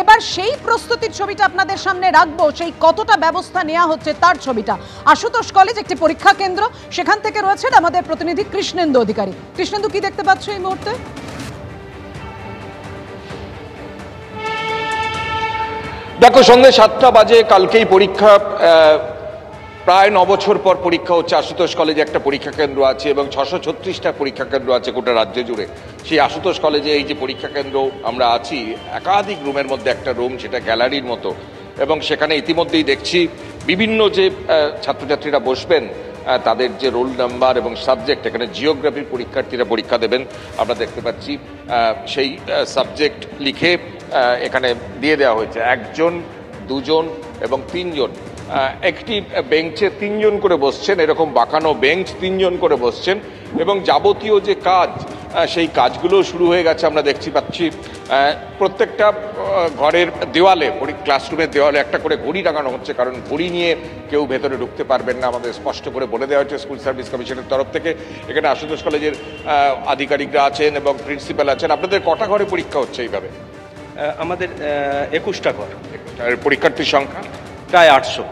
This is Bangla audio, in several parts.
এবার সেই প্রস্তুতির ছবিটা আপনাদের সামনে রাখবো, সেই কতটা ব্যবস্থা নেওয়া হচ্ছে তার ছবিটা। আশুতোষ কলেজ একটি পরীক্ষা কেন্দ্র, সেখান থেকে রয়েছেন আমাদের প্রতিনিধি কৃষ্ণেন্দু অধিকারী। কৃষ্ণেন্দু, কি দেখতে পাচ্ছ এই মুহূর্তে? দেখো, সন্ধ্যে 7টা বাজে কালকেই পরীক্ষা। প্রায় 9 বছর পর পরীক্ষা হচ্ছে। আশুতোষ কলেজে একটা পরীক্ষা কেন্দ্র আছে এবং 636টা পরীক্ষা কেন্দ্র আছে গোটা রাজ্য জুড়ে। সেই আশুতোষ কলেজে এই যে পরীক্ষা কেন্দ্র আমরা আছি, একাধিক রুমের মধ্যে একটা রুম, সেটা গ্যালারির মতো, এবং সেখানে ইতিমধ্যেই দেখছি বিভিন্ন যে ছাত্রছাত্রীরা বসবেন তাদের যে রোল নাম্বার এবং সাবজেক্ট, এখানে জিওগ্রাফির পরীক্ষার্থীরা পরীক্ষা দেবেন আমরা দেখতে পাচ্ছি, সেই সাবজেক্ট লিখে এখানে দিয়ে দেওয়া হয়েছে। 1 জন, 2 জন এবং 3 জন। একটি বেঞ্চে 3 জন করে বসছেন, এরকম বাঁকানো বেঞ্চ, 3 জন করে বসছেন, এবং যাবতীয় যে কাজ সেই কাজগুলো শুরু হয়ে গেছে আমরা দেখতে পাচ্ছি। প্রত্যেকটা ঘরের দেওয়ালে, ক্লাসরুমের দেওয়ালে একটা করে ঘড়ি টাঙানো হচ্ছে, কারণ ঘড়ি নিয়ে কেউ ভেতরে ঢুকতে পারবেন না, আমাদের স্পষ্ট করে বলে দেওয়া হচ্ছে স্কুল সার্ভিস কমিশনের তরফ থেকে। এখানে আশুতোষ কলেজের আধিকারিকরা আছেন এবং প্রিন্সিপাল আছেন। আপনাদের কটা ঘরে পরীক্ষা হচ্ছে এইভাবে? আমাদের 21টা ঘর। পরীক্ষার্থীর সংখ্যা প্রায় 800।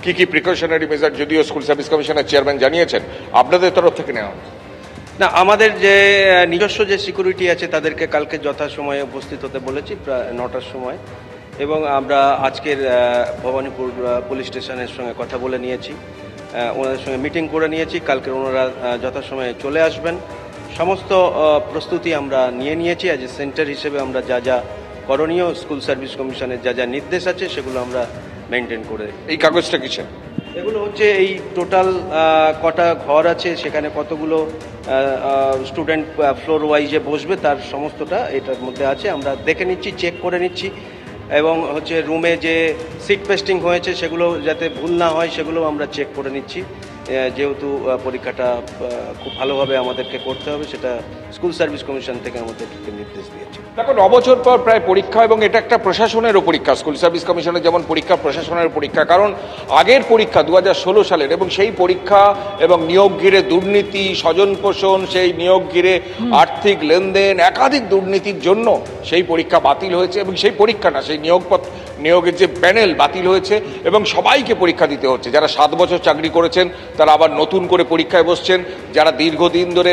কি কি প্রিকশনারি মেজার, যদিও স্কুল সার্ভিস কমিশনের চেয়ারম্যান জানিয়েছেন, আপনাদের তরফ থেকে নেওয়া হচ্ছে? না, আমাদের যে নিজস্ব যে সিকিউরিটি আছে তাদেরকে কালকে যথাসময়ে উপস্থিত হতে বলেছি প্রায় 9টার সময়, এবং আমরা আজকের ভবানীপুর পুলিশ স্টেশনের সঙ্গে কথা বলে নিয়েছি, ওনাদের সঙ্গে মিটিং করে নিয়েছি। কালকে ওনারা যথাসময়ে চলে আসবেন। সমস্ত প্রস্তুতি আমরা নিয়েছি। অ্যাজ এ সেন্টার হিসেবে আমরা যা যা করণীয়, স্কুল সার্ভিস কমিশনের যা যা নির্দেশ আছে সেগুলো আমরা মেনটেন করে। এই কাগজটা কিসের? এগুলো হচ্ছে এই টোটাল কটা ঘর আছে, সেখানে কতগুলো স্টুডেন্ট ফ্লোর ওয়াইজে বসবে, তার সমস্তটা এটার মধ্যে আছে। আমরা দেখে নিচ্ছি, চেক করে নিচ্ছি, এবং হচ্ছে রুমে যে সিট পেস্টিং হয়েছে সেগুলো যাতে ভুল না হয় সেগুলো আমরা চেক করে নিচ্ছি। যেহেতু পরীক্ষাটা খুব ভালোভাবে আমাদেরকে করতে হবে, সেটা স্কুল সার্ভিস কমিশন থেকে আমাদেরকে নির্দেশ দিয়েছে। দেখো, 9 বছর পর প্রায় পরীক্ষা, এবং এটা একটা প্রশাসনেরও পরীক্ষা। স্কুল সার্ভিস কমিশনের যেমন পরীক্ষা, প্রশাসনের পরীক্ষা, কারণ আগের পরীক্ষা 2016 সালের, এবং সেই পরীক্ষা এবং নিয়োগ ঘিরে দুর্নীতি, স্বজন পোষণ, সেই নিয়োগ ঘিরে আর্থিক লেনদেন, একাধিক দুর্নীতির জন্য সেই পরীক্ষা বাতিল হয়েছে, এবং সেই পরীক্ষা না, সেই নিয়োগের যে প্যানেল বাতিল হয়েছে, এবং সবাইকে পরীক্ষা দিতে হচ্ছে। যারা 7 বছর চাকরি করেছেন তারা আবার নতুন করে পরীক্ষায় বসছেন, যারা দীর্ঘদিন ধরে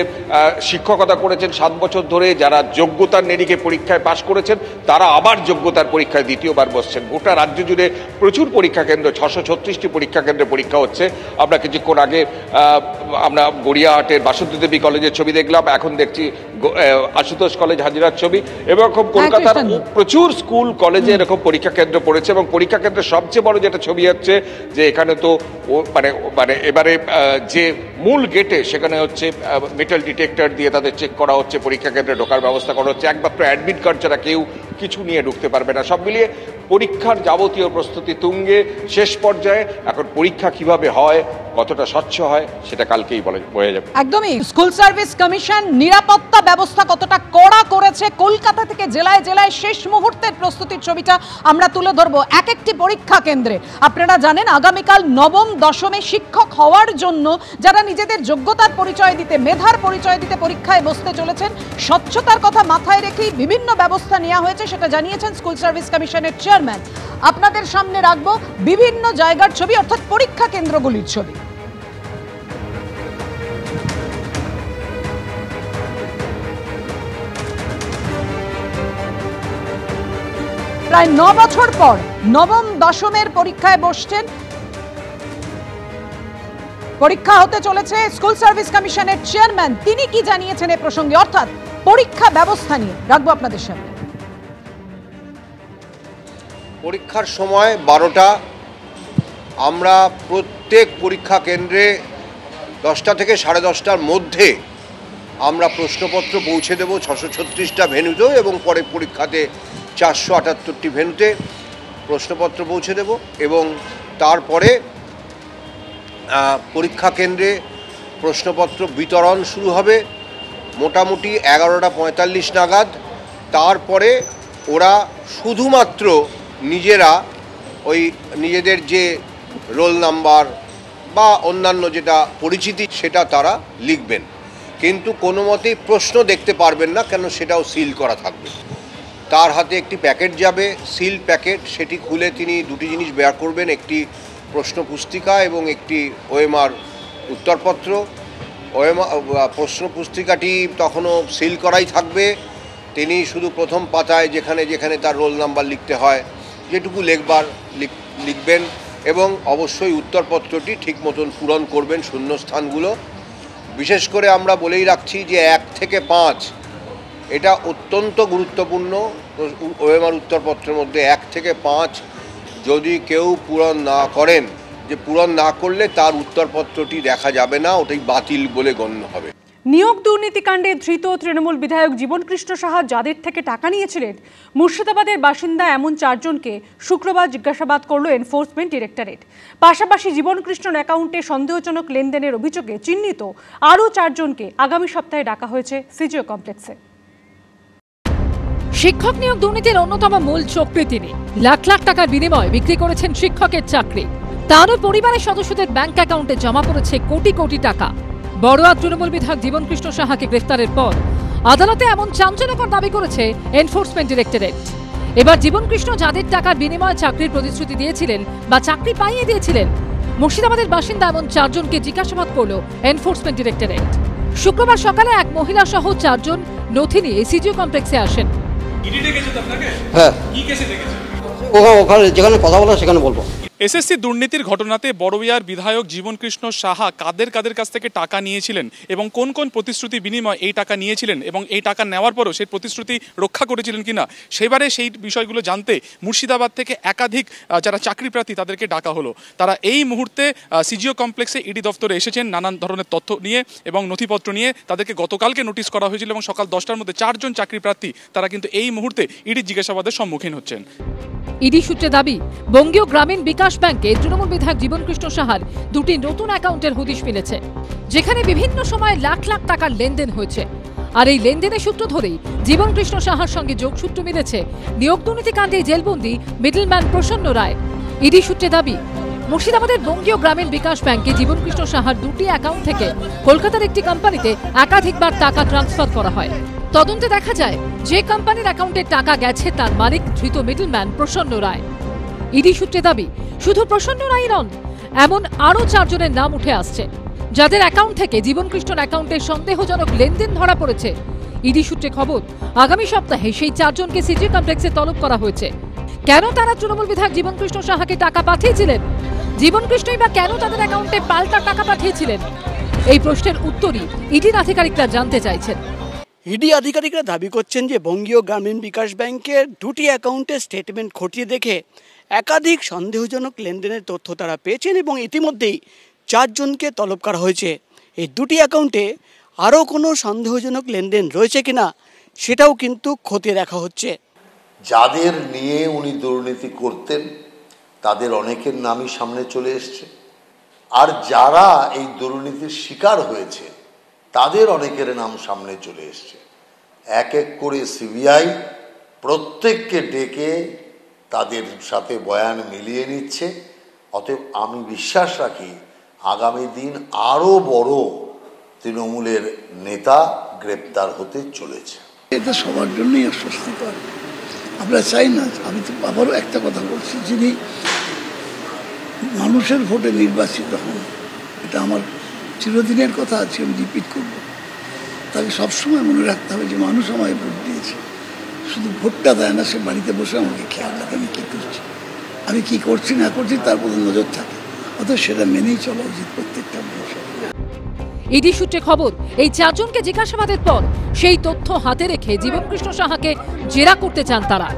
শিক্ষকতা করেছেন 7 বছর ধরে, যারা যোগ্যতার নিরিখে পরীক্ষায় পাশ করেছেন, তারা আবার যোগ্যতার পরীক্ষায় দ্বিতীয়বার বসছেন। গোটা রাজ্য জুড়ে প্রচুর পরীক্ষা কেন্দ্র, 636টি পরীক্ষা কেন্দ্রে পরীক্ষা হচ্ছে। আমরা কিছুক্ষণ আগে আমরা গড়িয়াহাটের বাসন্তী দেবী কলেজের ছবি দেখলাম, এখন দেখছি আশুতোষ কলেজ হাজিরার ছবি, এবং কলকাতার প্রচুর স্কুল কলেজে এরকম পরীক্ষা কেন্দ্র পড়েছে। এবং পরীক্ষা কেন্দ্রের সবচেয়ে বড় যেটা ছবি হচ্ছে যে এখানে তো মানে এবারে যে মূল গেটে সেখানে হচ্ছে মেটাল ডিটেক্টর দিয়ে তাদের চেক করা হচ্ছে, পরীক্ষা কেন্দ্রে ঢোকার ব্যবস্থা করা হচ্ছে। একমাত্র অ্যাডমিট কার্ড ছাড়া কেউ কিছু নিয়ে ঢুকতে পারবে না। সব মিলিয়ে পরীক্ষার যাবতীয় প্রস্তুতি তুঙ্গে, শেষ পর্যায়ে। এখন পরীক্ষা কিভাবে হয়, কতটা স্বচ্ছ হয়, সেটা কালকেই বোঝা যাবে। একদমই। স্কুল সার্ভিস কমিশন নিরাপত্তা ব্যবস্থা কতটা কড়া করেছে, কলকাতা থেকে জেলায় জেলায় শেষ মুহূর্তের প্রস্তুতির ছবিটা আমরা তুলে ধরবো এক একটি পরীক্ষা কেন্দ্রে। আপনারা জানেন, আগামীকাল নবম দশমে শিক্ষক হওয়ার জন্য যারা নিজেদের যোগ্যতার পরিচয় দিতে, মেধার পরিচয় দিতে পরীক্ষায় বসতে চলেছেন, স্বচ্ছতার কথা মাথায় রেখেই বিভিন্ন ব্যবস্থা নেওয়া হয়েছে, সেটা জানিয়েছেন স্কুল সার্ভিস কমিশনের চেয়ারম্যান। আপনাদের সামনে রাখবো বিভিন্ন জায়গার ছবি, অর্থাৎ পরীক্ষা কেন্দ্রগুলির ছবি। প্রায় 9 বছর পর নবম দশমের পরীক্ষায় বসছেন, পরীক্ষা হতে চলেছে। স্কুল সার্ভিস কমিশনের চেয়ারম্যান তিনি কি জানিয়েছেন এ প্রসঙ্গে, অর্থাৎ পরীক্ষা ব্যবস্থা নিয়ে রাখবো আপনাদের সামনে। পরীক্ষার সময় 12টা। আমরা প্রত্যেক পরীক্ষা কেন্দ্রে 10টা থেকে 10:30টার মধ্যে আমরা প্রশ্নপত্র পৌঁছে দেব 636টা ভেন্যুতেও, এবং পরে পরীক্ষাতে 478টি ভেন্যুতে প্রশ্নপত্র পৌঁছে দেব। এবং তারপরে পরীক্ষা কেন্দ্রে প্রশ্নপত্র বিতরণ শুরু হবে মোটামুটি 11:45 নাগাদ। তারপরে ওরা শুধুমাত্র নিজেরা ওই নিজেদের যে রোল নাম্বার বা অন্যান্য যেটা পরিচিতি সেটা তারা লিখবেন, কিন্তু কোনো মতেই প্রশ্ন দেখতে পারবেন না, কেন সেটাও সিল করা থাকবে। তার হাতে একটি প্যাকেট যাবে, সিল প্যাকেট, সেটি খুলে তিনি দুটি জিনিস বের করবেন, একটি প্রশ্ন পুস্তিকা এবং একটি ওএমআর উত্তরপত্র। প্রশ্ন পুস্তিকাটি তখনও সিল করাই থাকবে, তিনি শুধু প্রথম পাতায় যেখানে যেখানে তার রোল নাম্বার লিখতে হয় যেটুকু লিখবেন, এবং অবশ্যই উত্তরপত্রটি ঠিক মতন পূরণ করবেন শূন্যস্থানগুলো। বিশেষ করে আমরা বলেই রাখছি যে 1 থেকে 5 এটা অত্যন্ত গুরুত্বপূর্ণ। ওএমআর উত্তরপত্রের মধ্যে 1 থেকে 5 যদি কেউ পূরণ না করেন, যে পূরণ না করলে তার উত্তরপত্রটি দেখা যাবে না, ওটাই বাতিল বলে গণ্য হবে। নিয়োগ দুর্নীতিকাণ্ডে ধৃত তৃণমূল বিধায়ক জীবনকৃষ্ণ সাহা যাদের থেকে টাকা নিয়েছিলেন, মুর্শিদাবাদের বাসিন্দা এমন 4 জনকে শুক্রবার জিজ্ঞাসাবাদ করল এনফোর্সমেন্ট ডিরেক্টরেট। পাশাপাশি জীবনকৃষ্ণর অ্যাকাউন্টে সন্দেহজনক লেনদেনের অভিযোগে চিহ্নিত আরও 4 জনকে আগামী সপ্তাহে ডাকা হয়েছে সিজিও কমপ্লেক্সে। শিক্ষক নিয়োগ দুর্নীতির অন্যতম মূল চক্রী তিনি। লাখ লাখ টাকার বিনিময়ে বিক্রি করেছেন শিক্ষকের চাকরি। তারও পরিবারের সদস্যদের ব্যাংক অ্যাকাউন্টে জমা পড়েছে কোটি কোটি টাকা। বড়ুয়া তৃণমূল বিধায়ক জীবনকৃষ্ণ সাহাকে গ্রেফতারের পর আদালতে এমন চাঞ্চল্যকর দাবি করেছে এনফোর্সমেন্ট ডিরেক্টরেট। এবার জীবনকৃষ্ণ যাদের টাকার বিনিময়ে চাকরির প্রতিশ্রুতি দিয়েছিলেন বা চাকরি পাইয়ে দিয়েছিলেন, মুর্শিদাবাদের বাসিন্দা এমন 4 জনকে জিজ্ঞাসাবাদ করল এনফোর্সমেন্ট ডিরেক্টরেট। শুক্রবার সকালে এক মহিলা সহ 4 জন নথি নিয়ে সিজিও কমপ্লেক্সে আসেন। হ্যাঁ, ওখানে যেখানে কথা বলা সেখানে বলবো। এসএসসি দুর্নীতির ঘটনাতে বড়ুয়ার বিধায়ক জীবনকৃষ্ণ সাহা কাদের কাছ থেকে টাকা নিয়েছিলেন এবং কোন কোন প্রতিশ্রুতি বিনিময়ে এই টাকা নিয়েছিলেন এবং এই টাকা নেওয়ার পরও সেই প্রতিশ্রুতি রক্ষা করেছিলেন কিনা, সেবারে সেই বিষয়গুলো জানতে মুর্শিদাবাদ থেকে একাধিক যারা চাকরি প্রার্থী তাদেরকে ডাকা হলো। তারা এই মুহূর্তে সিজিও কমপ্লেক্সে ইডি দপ্তরে এসেছেন নানান ধরনের তথ্য নিয়ে এবং নথিপত্র নিয়ে। তাদেরকে গতকালকে নোটিশ করা হয়েছিল এবং সকাল 10টার মধ্যে 4 জন চাকরি প্রার্থী তারা কিন্তু এই মুহূর্তে ইডির জিজ্ঞাসাবাদের সম্মুখীন হচ্ছেন। ইডি সূত্রে দাবি, বঙ্গীয় গ্রামীণ বিকাশ ব্যাংকে তৃণমূল বিধায়ক জীবনকৃষ্ণ সাহার 2টি নতুন অ্যাকাউন্টের হদিশ মিলেছে, যেখানে বিভিন্ন সময় লাখ লাখ টাকার লেনদেন হয়েছে। আর এই লেনদেনের সূত্র ধরেই জীবনকৃষ্ণ সাহার সঙ্গে যোগসূত্র মিলেছে নিয়োগ দুর্নীতিকাণ্ডে জেলবন্দি মিডলম্যান প্রসন্ন রায়। ইডি সূত্রে দাবি, মুর্শিদাবাদের বঙ্গীয় গ্রামীণ বিকাশ ব্যাংকে জীবনকৃষ্ণ সাহার 2টি অ্যাকাউন্ট থেকে কলকাতার একটি কোম্পানিতে একাধিকবার টাকা ট্রান্সফার করা হয়। তদন্তে দেখা যায়, যে কোম্পানির অ্যাকাউন্টে টাকা গেছে তার মালিক ধৃত মিডলম্যান প্রসন্ন রায়। ইডি সূত্রে দাবি, শুধু প্রসন্ন রায় নন, এমন আরও 4 জনের নাম উঠে আসছে, যাদের অ্যাকাউন্ট থেকে জীবনকৃষ্ণর অ্যাকাউন্টে সন্দেহজনক লেনদেন ধরা পড়েছে। ইডি সূত্রে খবর, আগামী সপ্তাহে সেই 4 জনকে সিজি কমপ্লেক্সে তলব করা হয়েছে। কেন তারা তৃণমূল বিধায়ক জীবনকৃষ্ণ সাহাকে টাকা পাঠিয়েছিলেন? জীবনকৃষ্ণই বা কেন তাদের অ্যাকাউন্টে পাল্টা টাকা পাঠিয়েছিলেন? এই প্রশ্নের উত্তরই ইডির আধিকারিকরা জানতে চাইছেন। ইডি আধিকারিকরা দাবি করছেন যে বঙ্গীয় গ্রামীণ বিকাশ ব্যাংকের 2টি অ্যাকাউন্টের স্টেটমেন্ট খতিয়ে দেখে একাধিক সন্দেহজনক লেনদেনের তথ্য তারা পেয়েছেন এবং ইতিমধ্যেই 4 জনকে তলব করা হয়েছে। এই 2টি অ্যাকাউন্টে আরও কোনো সন্দেহজনক লেনদেন রয়েছে কিনা সেটাও কিন্তু খতিয়ে দেখা হচ্ছে। যাদের নিয়ে উনি দুর্নীতি করতেন তাদের অনেকের নামই সামনে চলে এসছে, আর যারা এই দুর্নীতির শিকার হয়েছে তাদের অনেকের নাম সামনে চলে এসছে। এক এক করে সিবিআই প্রত্যেককে ডেকে তাদের সাথে বয়ান মিলিয়ে নিচ্ছে। অতএব আমি বিশ্বাস রাখি আগামী দিন আরও বড় তৃণমূলের নেতা গ্রেপ্তার হতে চলেছে। এটা সবার জন্যই অস্বস্তিকর, আমরা চাই না। আমি তো আবারও একটা কথা বলছি, যিনি মানুষের ভোটে নির্বাচিত হন, এটা আমার চিরদিনের কথা আছে, আমি রিপিট করব। তাকে সবসময় মনে রাখতে হবে যে মানুষ আমায় ভোট দিয়েছে, শুধু ভোটটা দেয় না, সে বাড়িতে বসে আমাকে খেয়াল রাখে আমি কী করছি, আমি কী করছি না করছি তার প্রতি নজর থাকে। অথচ সেটা মেনেই চলা উচিত প্রত্যেকটা মানুষের। ইডি সূত্রে খবর, এই 4 জনকে জিজ্ঞাসাবাদের পর সেই তথ্য হাতে রেখে জীবনকৃষ্ণ সাহাকে জেরা করতে চান তারা।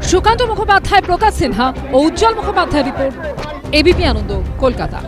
সুকান্ত মুখোপাধ্যায়, প্রকাশ সিনহা ও উজ্জ্বল মুখোপাধ্যায় রিপোর্ট, এবিপি আনন্দ, কলকাতা।